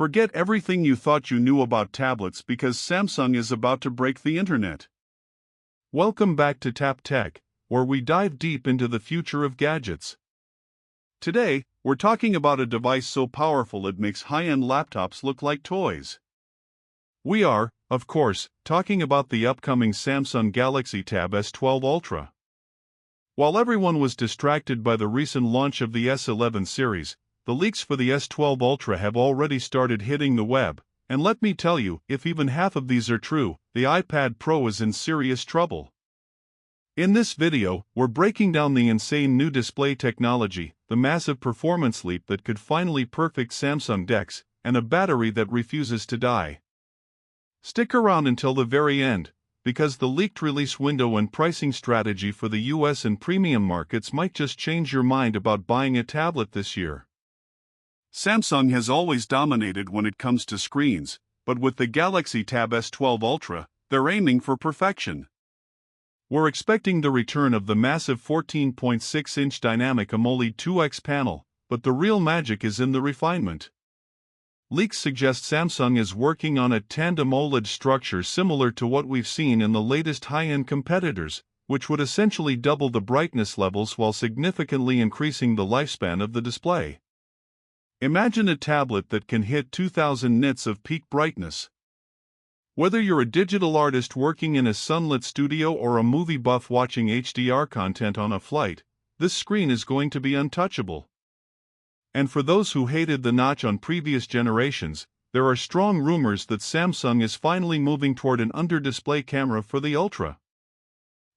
Forget everything you thought you knew about tablets because Samsung is about to break the internet. Welcome back to Tap Tech, where we dive deep into the future of gadgets. Today, we're talking about a device so powerful it makes high-end laptops look like toys. We are, of course, talking about the upcoming Samsung Galaxy Tab S12 Ultra. While everyone was distracted by the recent launch of the S11 series, the leaks for the S12 Ultra have already started hitting the web, and let me tell you, if even half of these are true, the iPad Pro is in serious trouble. In this video, we're breaking down the insane new display technology, the massive performance leap that could finally perfect Samsung DeX, and a battery that refuses to die. Stick around until the very end, because the leaked release window and pricing strategy for the US and premium markets might just change your mind about buying a tablet this year. Samsung has always dominated when it comes to screens, but with the Galaxy Tab S12 Ultra, they're aiming for perfection. We're expecting the return of the massive 14.6-inch dynamic AMOLED 2X panel, but the real magic is in the refinement. Leaks suggest Samsung is working on a Tandem OLED structure similar to what we've seen in the latest high-end competitors, which would essentially double the brightness levels while significantly increasing the lifespan of the display. Imagine a tablet that can hit 2000 nits of peak brightness. Whether you're a digital artist working in a sunlit studio or a movie buff watching HDR content on a flight, this screen is going to be untouchable. And for those who hated the notch on previous generations, there are strong rumors that Samsung is finally moving toward an under-display camera for the Ultra.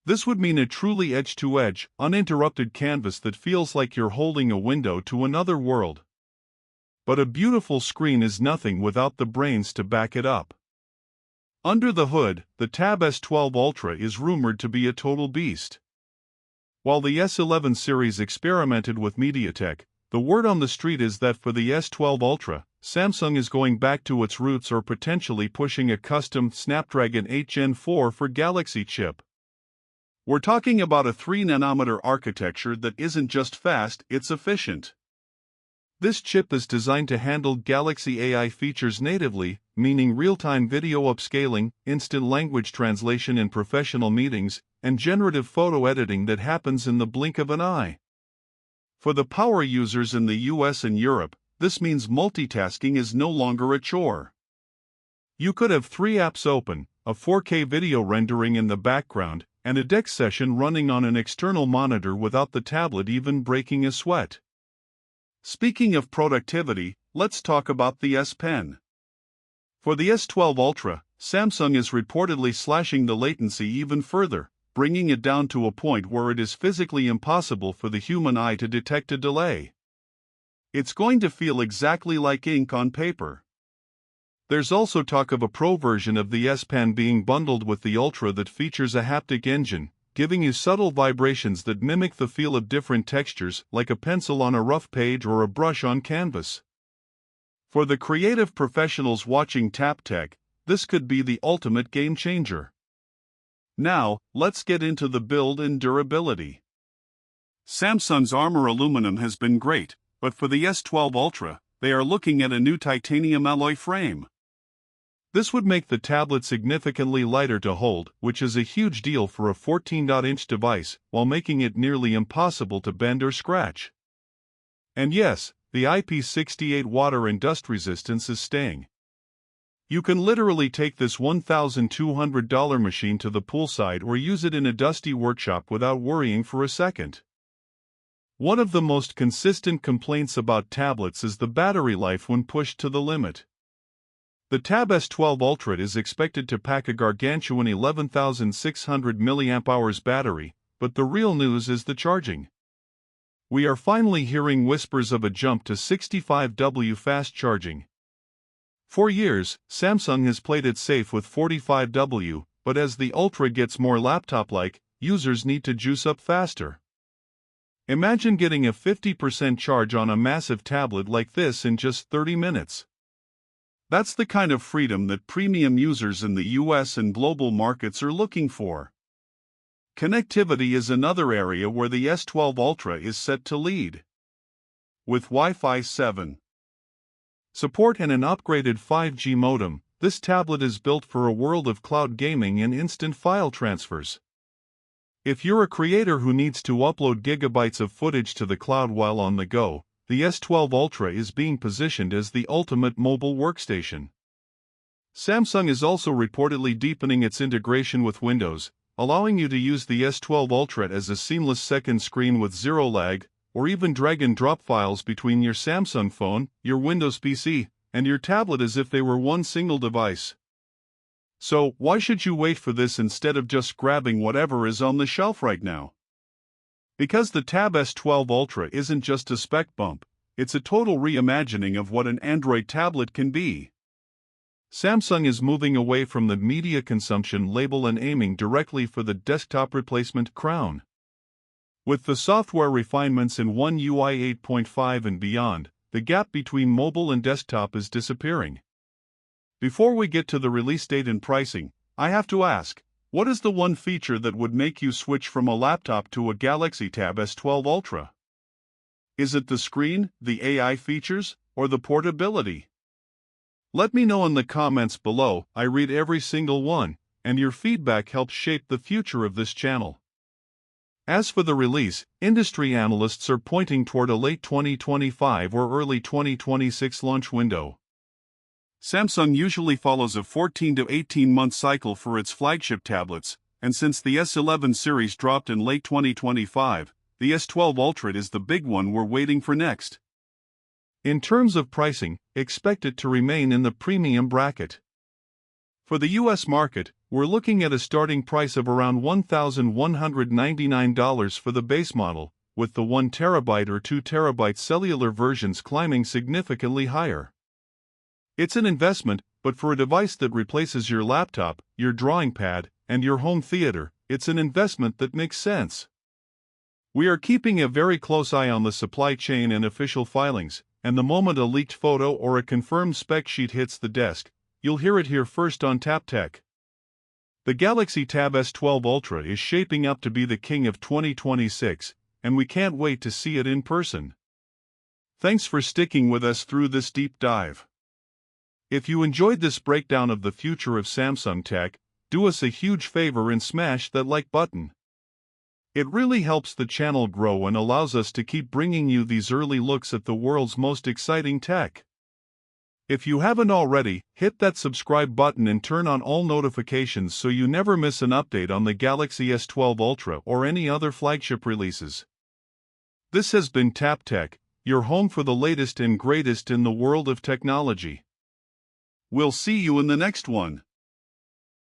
This would mean a truly edge-to-edge, uninterrupted canvas that feels like you're holding a window to another world. But a beautiful screen is nothing without the brains to back it up. Under the hood, the Tab S12 Ultra is rumored to be a total beast. While the S11 series experimented with MediaTek, the word on the street is that for the S12 Ultra, Samsung is going back to its roots or potentially pushing a custom Snapdragon 8 Gen 4 for Galaxy chip. We're talking about a 3nm architecture that isn't just fast, it's efficient. This chip is designed to handle Galaxy AI features natively, meaning real-time video upscaling, instant language translation in professional meetings, and generative photo editing that happens in the blink of an eye. For the power users in the US and Europe, this means multitasking is no longer a chore. You could have 3 apps open, a 4K video rendering in the background, and a DeX session running on an external monitor without the tablet even breaking a sweat. Speaking of productivity, let's talk about the S Pen. For the S12 Ultra, Samsung is reportedly slashing the latency even further, bringing it down to a point where it is physically impossible for the human eye to detect a delay. It's going to feel exactly like ink on paper. There's also talk of a Pro version of the S Pen being bundled with the Ultra that features a haptic engine, giving you subtle vibrations that mimic the feel of different textures, like a pencil on a rough page or a brush on canvas. For the creative professionals watching Tap Tech, this could be the ultimate game changer. Now, let's get into the build and durability. Samsung's Armor aluminum has been great, but for the S12 Ultra, they are looking at a new titanium alloy frame. This would make the tablet significantly lighter to hold, which is a huge deal for a 14-inch device, while making it nearly impossible to bend or scratch. And yes, the IP68 water and dust resistance is staying. You can literally take this $1,200 machine to the poolside or use it in a dusty workshop without worrying for a second. One of the most consistent complaints about tablets is the battery life when pushed to the limit. The Tab S12 Ultra is expected to pack a gargantuan 11,600 mAh battery, but the real news is the charging. We are finally hearing whispers of a jump to 65W fast charging. For years, Samsung has played it safe with 45W, but as the Ultra gets more laptop-like, users need to juice up faster. Imagine getting a 50% charge on a massive tablet like this in just 30 minutes. That's the kind of freedom that premium users in the US and global markets are looking for. Connectivity is another area where the S12 Ultra is set to lead. With Wi-Fi 7, support and an upgraded 5G modem, this tablet is built for a world of cloud gaming and instant file transfers. If you're a creator who needs to upload gigabytes of footage to the cloud while on the go, the S12 Ultra is being positioned as the ultimate mobile workstation. Samsung is also reportedly deepening its integration with Windows, allowing you to use the S12 Ultra as a seamless second screen with zero lag, or even drag and drop files between your Samsung phone, your Windows PC, and your tablet as if they were one single device. So, why should you wait for this instead of just grabbing whatever is on the shelf right now? Because the Tab S12 Ultra isn't just a spec bump, it's a total reimagining of what an Android tablet can be. Samsung is moving away from the media consumption label and aiming directly for the desktop replacement crown. With the software refinements in One UI 8.5 and beyond, the gap between mobile and desktop is disappearing. Before we get to the release date and pricing, I have to ask, what is the one feature that would make you switch from a laptop to a Galaxy Tab S12 Ultra? Is it the screen, the AI features, or the portability? Let me know in the comments below. I read every single one, and your feedback helps shape the future of this channel. As for the release, industry analysts are pointing toward a late 2025 or early 2026 launch window. Samsung usually follows a 14 to 18-month cycle for its flagship tablets, and since the S11 series dropped in late 2025, the S12 Ultra is the big one we're waiting for next. In terms of pricing, expect it to remain in the premium bracket. For the US market, we're looking at a starting price of around $1,199 for the base model, with the 1TB or 2TB cellular versions climbing significantly higher. It's an investment, but for a device that replaces your laptop, your drawing pad, and your home theater, it's an investment that makes sense. We are keeping a very close eye on the supply chain and official filings, and the moment a leaked photo or a confirmed spec sheet hits the desk, you'll hear it here first on TapTech. The Galaxy Tab S12 Ultra is shaping up to be the king of 2026, and we can't wait to see it in person. Thanks for sticking with us through this deep dive. If you enjoyed this breakdown of the future of Samsung tech, do us a huge favor and smash that like button. It really helps the channel grow and allows us to keep bringing you these early looks at the world's most exciting tech. If you haven't already, hit that subscribe button and turn on all notifications so you never miss an update on the Galaxy S12 Ultra or any other flagship releases. This has been TapTech, your home for the latest and greatest in the world of technology. We'll see you in the next one.